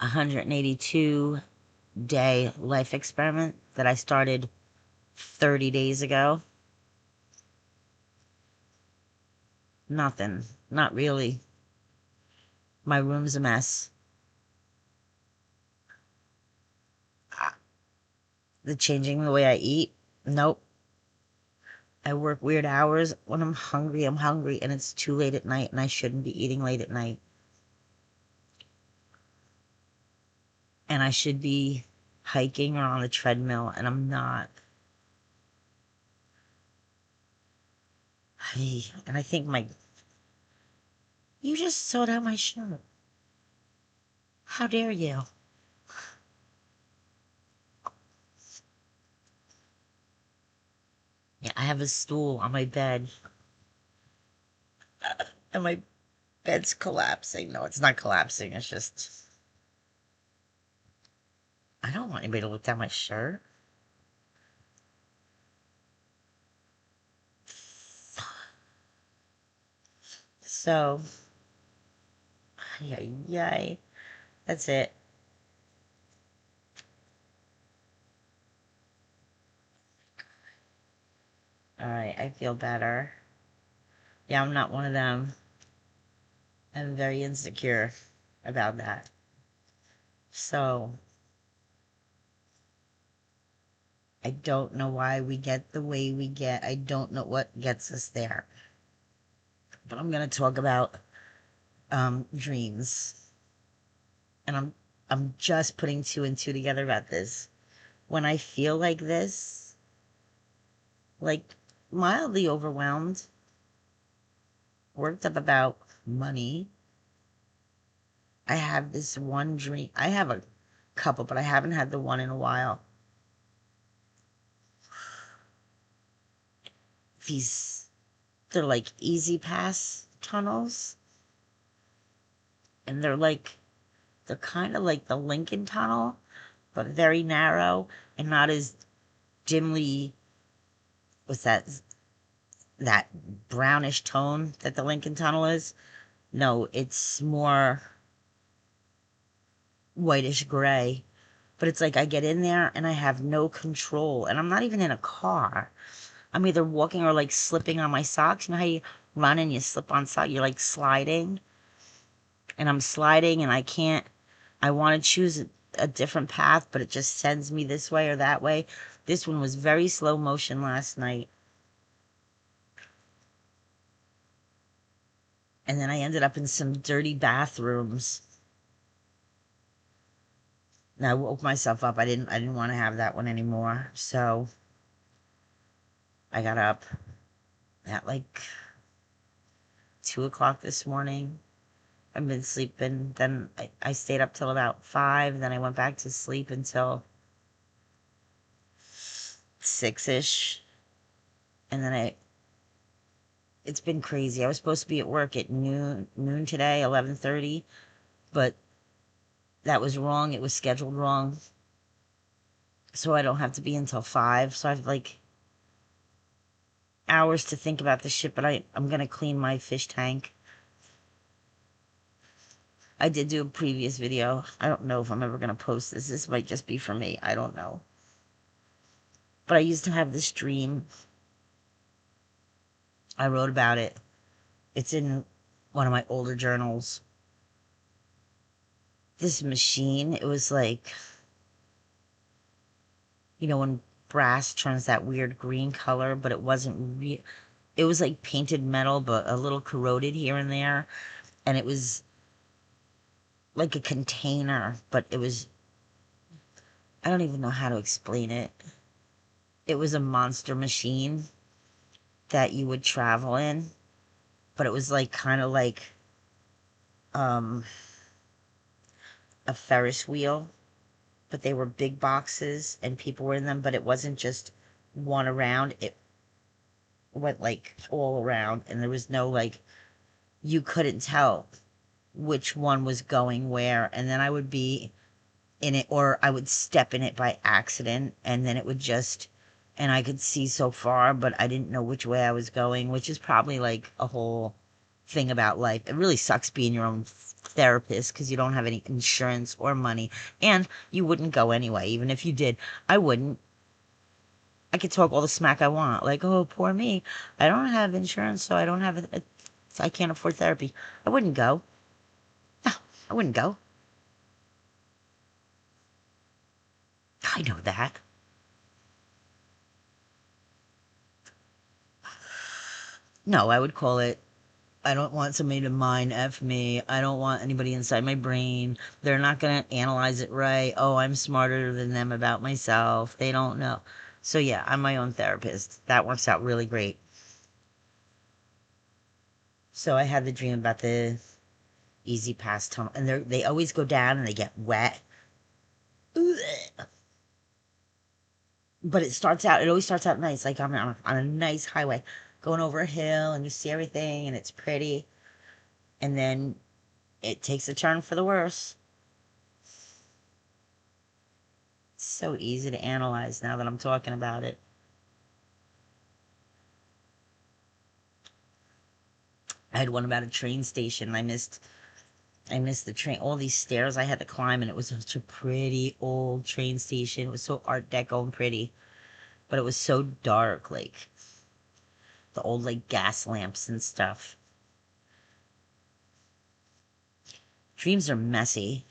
182-day life experiment that I started 30 days ago. Nothing. Not really. My room's a mess. The changing the way I eat, nope. I work weird hours. When I'm hungry, and it's too late at night, and I shouldn't be eating late at night. And I should be hiking or on the treadmill, and I'm not. And I think you just sewed out my shirt. How dare you? Yeah, I have a stool on my bed. And my bed's collapsing. No, it's not collapsing. It's just... I don't want anybody to look down my shirt. So... Yay. That's it. Alright, I feel better. Yeah, I'm not one of them. I'm very insecure about that. So, I don't know why we get the way we get. I don't know what gets us there. But I'm going to talk about dreams. And I'm just putting two and two together about this. When I feel like this, like mildly overwhelmed, worked up about money, I have this one dream. I have a couple, but I haven't had the one in a while. They're like easy pass tunnels. And they're kind of like the Lincoln Tunnel, but very narrow and not as dimly, what's that brownish tone that the Lincoln Tunnel is. No, it's more whitish gray. But it's like I get in there and I have no control. And I'm not even in a car. I'm either walking or like slipping on my socks. You know how you run and you slip on socks? You're like sliding. And I'm sliding and I want to choose a different path, but it just sends me this way or that way. This one was very slow motion last night. And then I ended up in some dirty bathrooms. And I woke myself up. I didn't want to have that one anymore. So I got up at like 2 o'clock this morning. I've been sleeping. Then I stayed up till about 5. Then I went back to sleep until 6-ish. And then it's been crazy. I was supposed to be at work at noon today, 11:30, but that was wrong. It was scheduled wrong. So I don't have to be until 5. So I have like hours to think about this shit, but I'm going to clean my fish tank. I did do a previous video. I don't know if I'm ever going to post this. This might just be for me. I don't know. But I used to have this dream. I wrote about it. It's in one of my older journals. This machine, it was like, you know, when brass turns that weird green color, but it wasn't real. It was like painted metal, but a little corroded here and there. And it was like a container, but it was, I don't even know how to explain it. It was a monster machine that you would travel in, but it was like kind of like a Ferris wheel, but they were big boxes and people were in them, but it wasn't just one around. It went like all around, and there was no like, you couldn't tell which one was going where. And then I would be in it, or I would step in it by accident, and then it would just, and I could see so far, but I didn't know which way I was going, which is probably like a whole thing about life. It really sucks being your own therapist because you don't have any insurance or money, and you wouldn't go anyway, even if you did. I wouldn't. I could talk all the smack I want, like, oh, poor me. I don't have insurance, so I don't have so I can't afford therapy. I wouldn't go. No, I wouldn't go. I know that. No, I would call it, I don't want somebody to mind F me. I don't want anybody inside my brain. They're not going to analyze it right. Oh, I'm smarter than them about myself. They don't know. So yeah, I'm my own therapist. That works out really great. So I had the dream about the Easy Pass tunnel, and they always go down and they get wet. Ugh. But it always starts out nice, like I'm on a nice highway, going over a hill, and you see everything, and it's pretty. And then it takes a turn for the worse. It's so easy to analyze now that I'm talking about it. I had one about a train station. I missed the train. All these stairs I had to climb, and it was such a pretty old train station. It was so Art Deco and pretty, but it was so dark, like the old like gas lamps and stuff. Dreams are messy,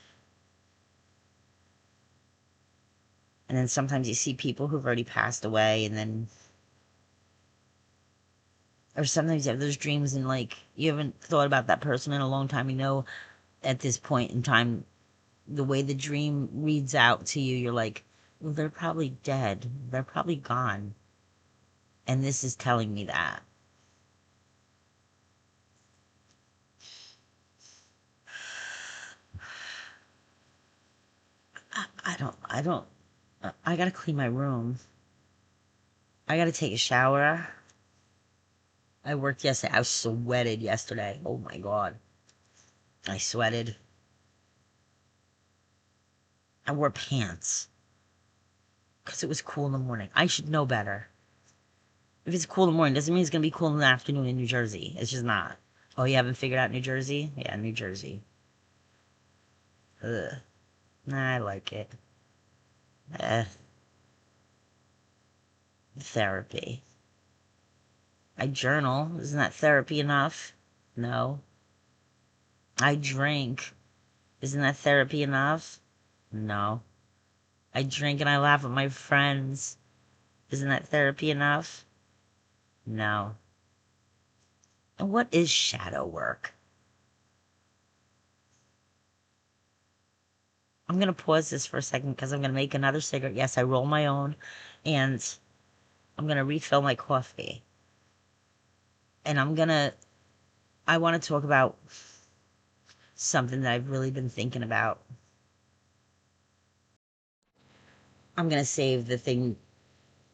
and then sometimes you see people who've already passed away, and then or sometimes you have those dreams and like you haven't thought about that person in a long time. You know, at this point in time, the way the dream reads out to you, you're like, well, they're probably dead. They're probably gone. And this is telling me that. I don't, I gotta clean my room. I gotta take a shower. I worked yesterday. I was sweated yesterday. Oh my God. I sweated. I wore pants because it was cool in the morning. I should know better. If it's cool in the morning, doesn't mean it's gonna be cool in the afternoon in New Jersey. It's just not. Oh, you haven't figured out New Jersey? Yeah, New Jersey. Ugh. Nah, I like it. Eh, therapy. I journal. Isn't that therapy enough? No. I drink. Isn't that therapy enough? No. I drink and I laugh at my friends. Isn't that therapy enough? No. And what is shadow work? I'm going to pause this for a second because I'm going to make another cigarette. Yes, I roll my own, and I'm going to refill my coffee. And I want to talk about something that I've really been thinking about. I'm going to save the thing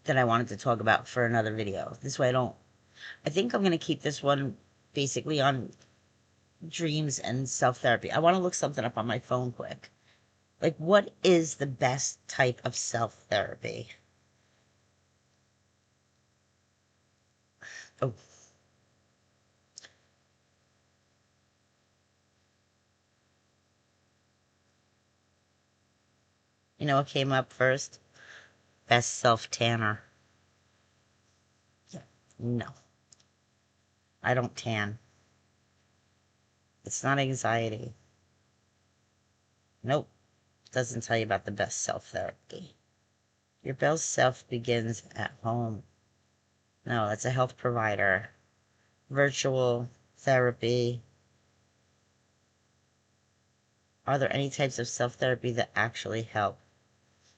that I wanted to talk about for another video. This way I think I'm going to keep this one basically on dreams and self-therapy. I want to look something up on my phone quick. Like, what is the best type of self-therapy? Oh, you know what came up first? Best self-tanner. Yeah. No, I don't tan. It's not anxiety. Nope. Doesn't tell you about the best self-therapy. Your best self begins at home. No, that's a health provider. Virtual therapy. Are there any types of self-therapy that actually help?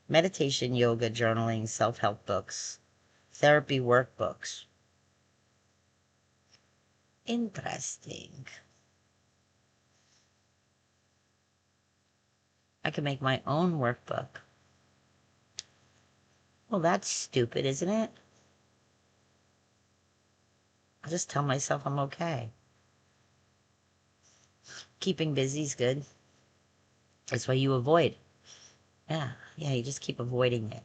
Meditation, yoga, journaling, self-help books, therapy workbooks. Interesting. I can make my own workbook. Well, that's stupid, isn't it? I'll just tell myself I'm okay. Keeping busy's good. That's why you avoid. Yeah, yeah, you just keep avoiding it.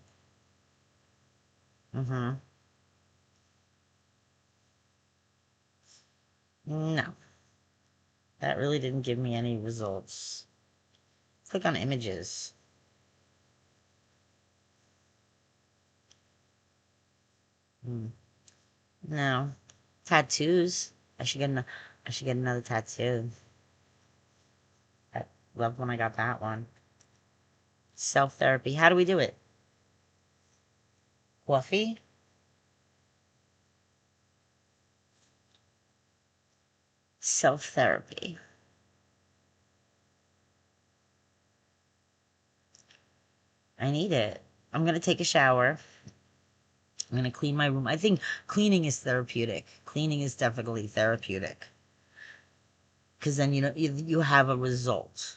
Mm-hmm. No. That really didn't give me any results. Click on images. No. Tattoos. I should get another tattoo. I loved when I got that one. Self-therapy. How do we do it? Coffee? Self-therapy. I need it. I'm going to take a shower. I'm going to clean my room. I think cleaning is therapeutic. Cleaning is definitely therapeutic. Because then, you have a result.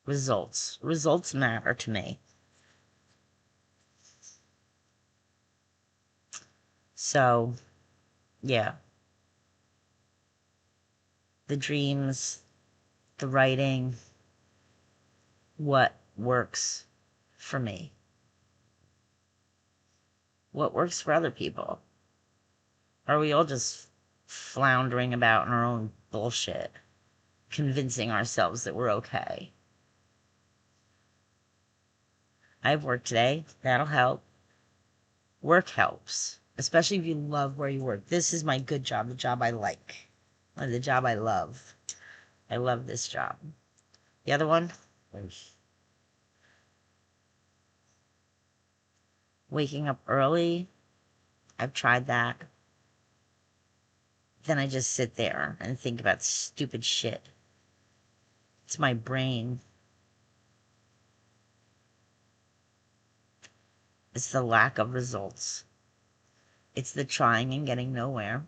Results. Results matter to me. So, yeah. The dreams, the writing, what works for me, what works for other people. Are we all just floundering about in our own bullshit, convincing ourselves that we're okay? I have work today. That'll help. Work helps, especially if you love where you work. This is my good job, the job I like, the job I love. I love this job. The other one, waking up early. I've tried that. Then I just sit there and think about stupid shit. It's my brain. It's the lack of results. It's the trying and getting nowhere.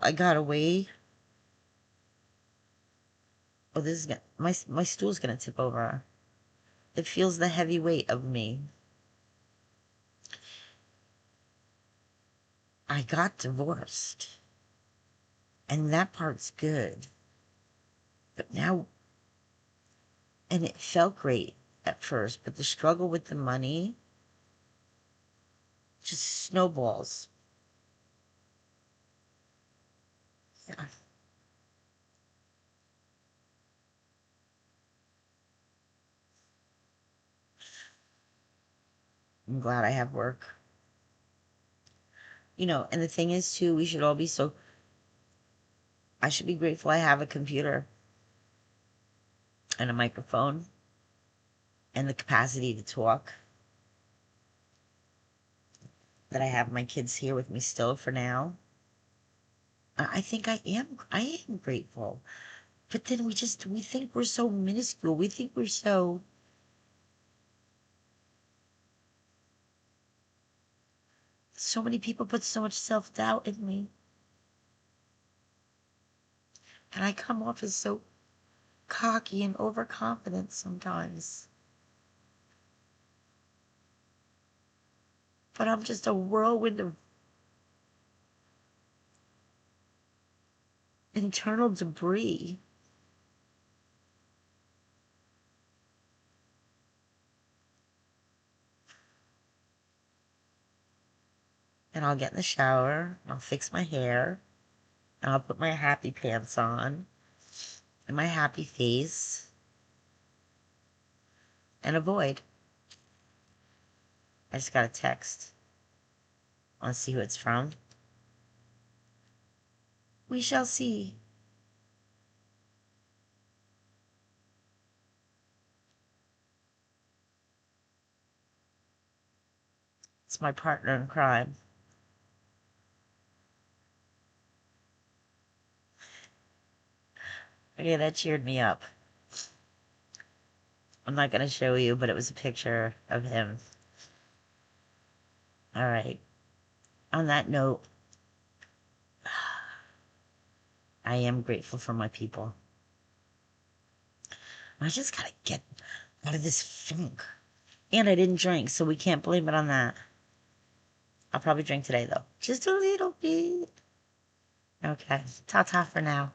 I got away. Oh, this is gonna, my stool's gonna tip over. It feels the heavy weight of me. I got divorced. And that part's good. But now, and it felt great at first, but the struggle with the money just snowballs. Yeah. I'm glad I have work. And the thing is, too, we should all be I should be grateful I have a computer and a microphone and the capacity to talk. That I have my kids here with me still for now. I think I am grateful. But then we think we're so minuscule. We think we're so many people put so much self-doubt in me. And I come off as so cocky and overconfident sometimes. But I'm just a whirlwind of internal debris. And I'll get in the shower, and I'll fix my hair, and I'll put my happy pants on, and my happy face, and avoid. I just got a text. Want to see who it's from? We shall see. It's my partner in crime. Okay, that cheered me up. I'm not going to show you, but it was a picture of him. All right. On that note, I am grateful for my people. I just got to get out of this funk. And I didn't drink, so we can't blame it on that. I'll probably drink today, though. Just a little bit. Okay. Ta-ta for now.